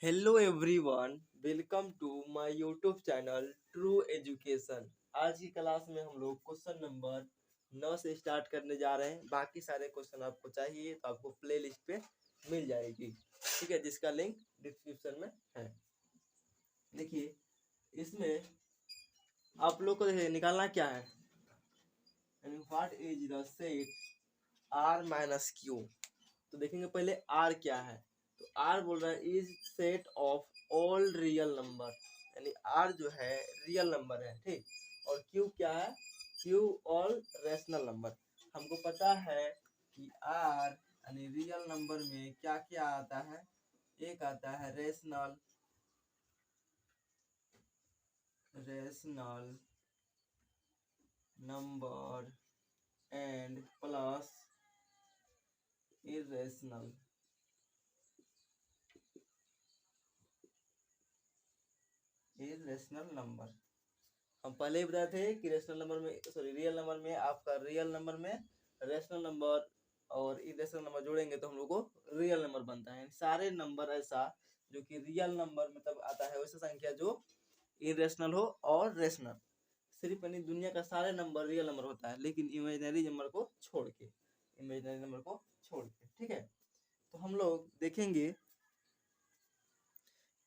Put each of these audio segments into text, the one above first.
Hello everyone, welcome to my YouTube channel true education. आज की class में हम लोग क्वेश्चन नंबर 9 से स्टार्ट करने जा रहे हैं। बाकी सारे क्वेश्चन आपको चाहिए तो आपको प्ले लिस्ट पे मिल जाएगी, ठीक है, जिसका लिंक डिस्क्रिप्शन में है। देखिए, इसमें आप लोग को निकालना क्या है, what is the set R minus Q. तो देखेंगे पहले आर क्या है। तो आर बोल रहा है is set of all real number, यानी आर जो है रियल नंबर है, ठीक। और क्यू क्या है, क्यू ऑल रेशनल नंबर। हमको पता है कि आर यानी रियल नंबर में क्या क्या आता है। एक आता है rational number and plus irrational number. हम पहले ही बताए थे कि रेशनल नंबर में रियल नंबर में आपका रियल नंबर में रेशनल नंबर और इरेशनल नंबर जोड़ेंगे तो हम लोग को रियल नंबर बनता है। सारे नंबर ऐसा जो कि रियल नंबर में तब आता है वैसा संख्या जो इरेशनल हो और रेशनल। सिर्फ यानी दुनिया का सारे नंबर रियल नंबर होता है, लेकिन इमेजिनरी नंबर को छोड़ के, ठीक है। तो हम लोग देखेंगे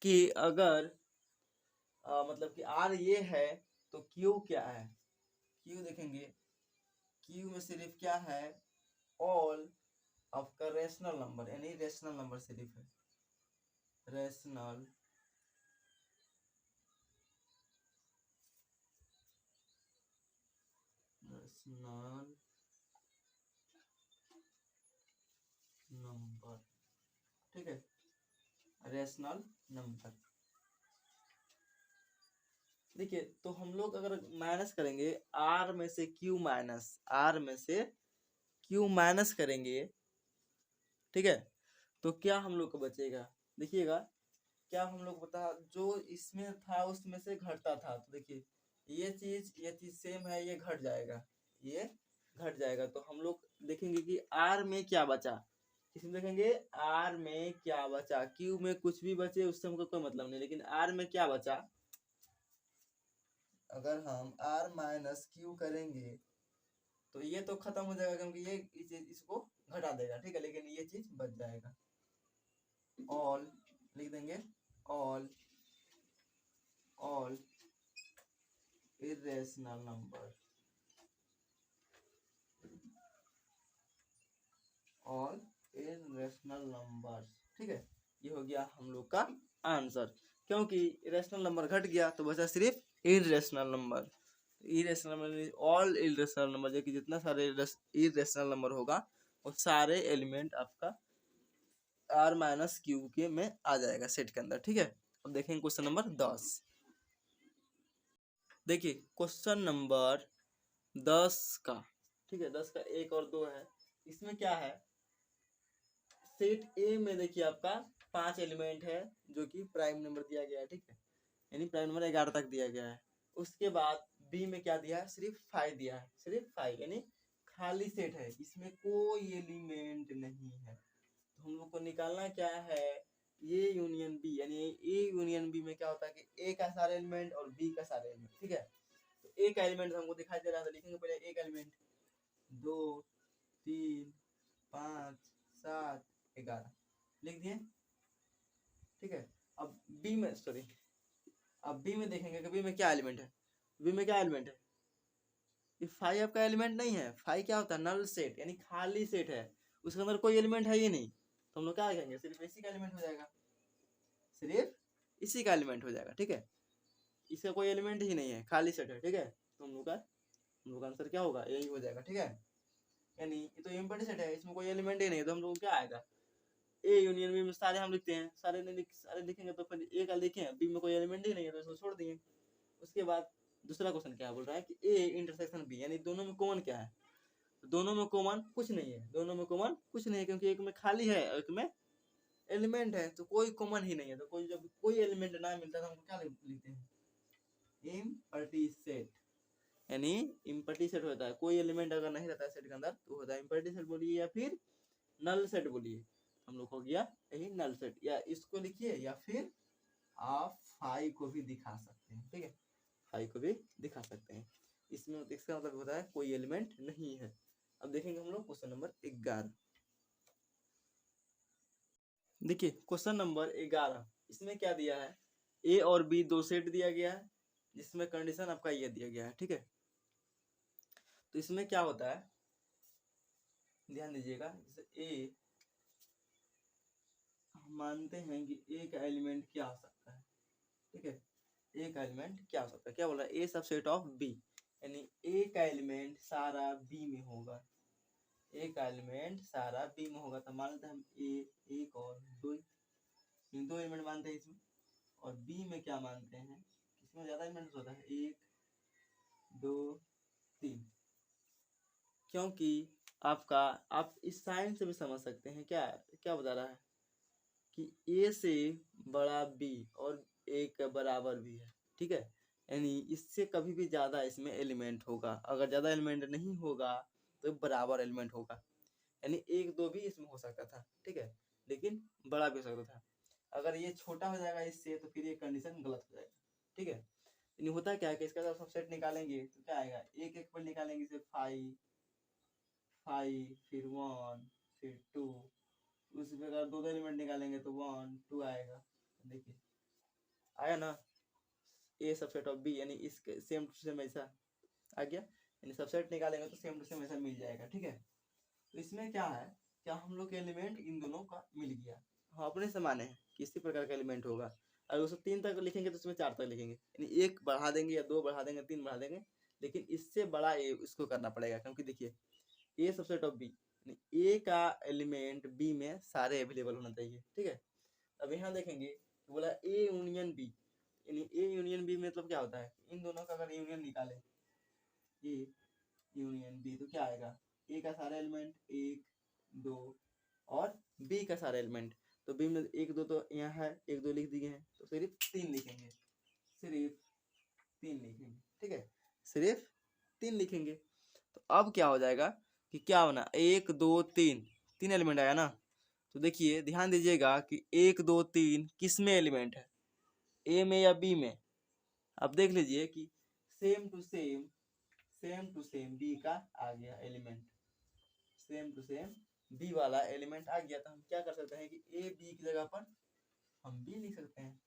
कि अगर मतलब कि आर ये है तो क्यू क्या है। क्यू देखेंगे, क्यू में सिर्फ क्या है, ऑल आपका रेशनल नंबर, यानी रेशनल नंबर सिर्फ है, रेशनल नंबर, ठीक है, रेशनल नंबर। देखिए, तो हम लोग अगर माइनस करेंगे आर में से क्यू माइनस करेंगे, ठीक है, तो क्या हम लोग को बचेगा। देखिएगा, क्या हम लोग बता जो इसमें था उसमें से घटता था, तो देखिए ये चीज सेम है, ये घट जाएगा, ये घट जाएगा। तो हम लोग देखेंगे कि आर में क्या बचा। इसमें देखेंगे आर में क्या बचा, क्यू में कुछ भी बचे उससे हमको कोई मतलब नहीं, लेकिन आर में क्या बचा। अगर हम आर माइनस क्यू करेंगे तो ये तो खत्म हो जाएगा, क्योंकि ये इसको घटा देगा, ठीक है, लेकिन ये चीज बच जाएगा। ऑल लिख देंगे, all irrational number, all irrational number, ठीक है। ये हो गया हम लोग का आंसर। क्योंकि इरेशनल नंबर घट गया तो बचा सिर्फ irrational number. Irrational number, all irrational number, जो कि जितना सारे इरेशनल नंबर होगा वो सारे एलिमेंट आपका आर माइनस क्यू के में आ जाएगा सेट के अंदर, ठीक है। अब देखेंगे क्वेश्चन नंबर 10। देखिए क्वेश्चन नंबर 10 का, ठीक है, 10 का 1 और 2 है। इसमें क्या है, सेट ए में देखिए आपका 5 एलिमेंट है जो कि प्राइम नंबर दिया गया है, ठीक है, यानी प्राइम नंबर 11 तक दिया गया है। उसके बाद बी में क्या दिया है, सिर्फ 5 दिया है, सिर्फ 5, यानी खाली सेट है, इसमें कोई एलिमेंट नहीं है। तो हम लोग को निकालना क्या है, ए यूनियन बी, यानी ए यूनियन बी में क्या होता है कि ए का सारे एलिमेंट और बी का सारे एलिमेंट, ठीक है। तो ए का एलिमेंट हमको दिखाई दे रहा था, लिखेंगे पहले ए का एलिमेंट 2 3 5 7 11 लिख दिए, ठीक है। अब बी में देखेंगे कि बी में क्या एलिमेंट है। बी में क्या एलिमेंट है, ये 5 आपका एलिमेंट नहीं है। 5 क्या होता है, नल सेट, यानी खाली सेट है, उसके अंदर कोई एलिमेंट है ही नहीं। तो हम लोग क्या लिखेंगे, सिर्फ इसी का एलिमेंट हो जाएगा, सिर्फ इसी का एलिमेंट हो जाएगा, ठीक है। इसका कोई एलिमेंट ही नहीं है, खाली सेट है, ठीक है। तो हम लोग का आंसर क्या होगा, यही हो जाएगा, ठीक है। यानी ये तो एम्प्टी सेट है, इसमें कोई एलिमेंट ही नहीं है, तो हम लोग क्या आएगा, ए यूनियन बी में सारे हम लिखते हैं, सारे लिखेंगे तो फिर ए का लिखें, बी में कोई एलिमेंट ही नहीं है तो इसको छोड़ दिए। उसके बाद दूसरा क्वेश्चन क्या बोल रहा है कि ए इंटरसेक्शन बी, यानी दोनों में कॉमन क्या है। तो दोनों में कॉमन कुछ नहीं है, क्योंकि एक में खाली है और एक में एलिमेंट है, तो कोई कॉमन ही नहीं है। तो कोई जब कोई एलिमेंट ना मिलता है तो हम क्या लिखते हैं, इम्पटी सेट, यानी इम्पटी सेट होता है। कोई एलिमेंट अगर नहीं रहता है सेट के अंदर तो होता है इम्पटी सेट बोलिए या फिर नल सेट बोलिए। हम लोग हो गया यही नल सेट, या इसको लिखिए या फिर आप फाई को भी दिखा सकते हैं। ठीक है, फाई को भी दिखा सकते हैं। इसमें इसका मतलब होता है कोई एलिमेंट नहीं है। अब देखेंगे हम लोग क्वेश्चन नंबर 11। देखिए क्वेश्चन नंबर 11, इसमें क्या दिया है, ए और बी दो सेट दिया गया है जिसमें कंडीशन आपका ये दिया गया है। ठीक है, तो इसमें क्या होता है, ध्यान दीजिएगा, जैसे ए हम मानते हैं कि ए का एलिमेंट क्या हो सकता है। ठीक है, ए का एलिमेंट क्या हो सकता है, क्या बोल रहा है, ए सबसेट ऑफ बी, यानी ए का एलिमेंट सारा बी में होगा। ए का एलिमेंट सारा बी में होगा, तो मान लेते हैं हम ए एक और दो एलिमेंट मानते हैं इसमें, और बी में क्या मानते हैं, इसमें ज्यादा एलिमेंट होता है, 1 2 3, क्योंकि आपका आप इस साइन से भी समझ सकते हैं क्या क्या बता रहा है कि ए से बड़ा बी और ए के बराबर भी है। ठीक है, यानी इससे कभी भी ज्यादा इसमें एलिमेंट होगा, अगर ज्यादा एलिमेंट नहीं होगा तो बराबर एलिमेंट होगा, यानी 1 2 भी इसमें हो सकता था। ठीक है, लेकिन बड़ा भी हो सकता था। अगर ये छोटा हो जाएगा इससे तो फिर ये कंडीशन गलत हो जाएगा। ठीक है, यानी होता क्या है कि इसका जब सबसेट निकालेंगे तो क्या आएगा, एक एक पर निकालेंगे, जैसे 5 5 फिर 1 फिर 2, उसी प्रकार दो एलिमेंट निकालेंगे तो 1 2 आएगा। देखिए आया ना, ए सबसेट ऑफ बी, यानी इसके सेम टू सेम ऐसा आ गया, यानी सबसेट निकालेंगे तो सेम टू सेम ऐसा मिल जाएगा। ठीक है, तो इसमें क्या है, क्या हम लोग के एलिमेंट इन दोनों का मिल गया, हम अपने से माने हैं कि इसी प्रकार का एलिमेंट होगा। अगर उसको 3 तक लिखेंगे तो उसमें 4 तक लिखेंगे, यानी 1 बढ़ा देंगे या 2 बढ़ा देंगे 3 बढ़ा देंगे, लेकिन इससे बड़ा ए इसको करना पड़ेगा, क्योंकि देखिए ए सबसेट ऑफ बी, ए का एलिमेंट बी में सारे अवेलेबल होना चाहिए। ठीक है, अब यहाँ देखेंगे तो बोला ए यूनियन बी, यानी ए यूनियन बी मतलब क्या होता है, इन दोनों का अगर यूनियन निकाले, ए यूनियन बी, तो क्या आएगा, ए का सारा एलिमेंट 1 2 और बी का सारा एलिमेंट, तो बी में 1 2 तो यहाँ है, 1 2 लिख दिए हैं, तो सिर्फ 3 लिखेंगे, सिर्फ 3 लिखेंगे। ठीक है, सिर्फ 3 लिखेंगे। तो अब क्या हो जाएगा कि क्या बना, 1 2 3, 3 एलिमेंट आया ना। तो देखिए ध्यान दीजिएगा कि 1 2 3 किस में एलिमेंट है, ए में या बी में। अब देख लीजिए कि सेम टू सेम बी का आ गया element, same to same B वाला एलिमेंट आ गया, तो हम क्या कर सकते हैं कि ए बी की जगह पर हम बी लिख सकते हैं,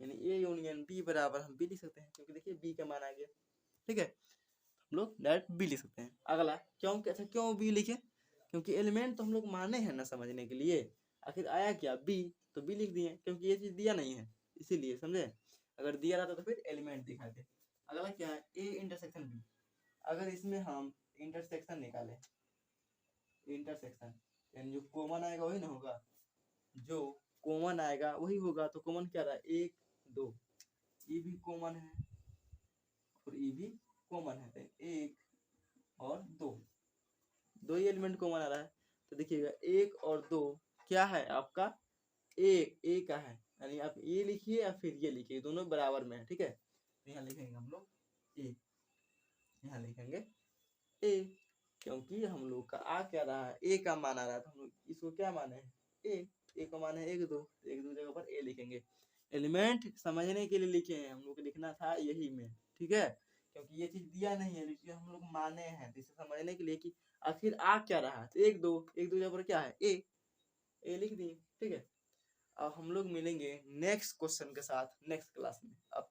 यानी ए यूनियन बी बराबर हम बी लिख सकते हैं, क्योंकि देखिए बी का मान आ गया। ठीक है, हम लोग डायरेक्ट बी लिख सकते हैं। अगला क्यों, अच्छा क्यों बी लिखे, क्योंकि एलिमेंट तो हम लोग माने हैं ना समझने के लिए, आखिर आया क्या बी, तो बी लिख दिए, क्योंकि ये चीज दिया नहीं है इसीलिए, समझे, अगर दिया रहता तो फिर एलिमेंट दिखाते। अगला क्या है, ए इंटरसेक्शन बी, अगर इसमें हम इंटरसेक्शन निकाले, इंटरसेक्शन यानी जो कॉमन आएगा वही ना होगा, जो कॉमन आएगा वही होगा, तो कॉमन क्या रहा, 1 2, ये भी कॉमन है और ये भी कॉमन है, तो 1 और 2, दो ही एलिमेंट कॉमन आ रहा है। तो देखिएगा 1 और 2 क्या है आपका, ए का है, यानी आप ये लिखिए या फिर ये लिखिए, दोनों बराबर में है। ठीक है, तो यहाँ लिखेंगे हम लोग ए, यहाँ लिखेंगे ए, क्योंकि हम लोग का आ क्या रहा है, ए का मान आ रहा है, तो हम लोग इसको क्या माने हैं, ए का मान है 1 2, तो 1 2 जगह पर ए लिखेंगे। एलिमेंट समझने के लिए लिखे हैं, हम लोग को लिखना था यही में। ठीक है, क्योंकि ये चीज दिया नहीं है, इसलिए हम लोग माने हैं, तो इसे समझने के लिए कि आखिर आ क्या रहा है, तो 1 2 जगह पर क्या है, ए लिख दिए। ठीक है, अब हम लोग मिलेंगे नेक्स्ट क्वेश्चन के साथ नेक्स्ट क्लास में। अब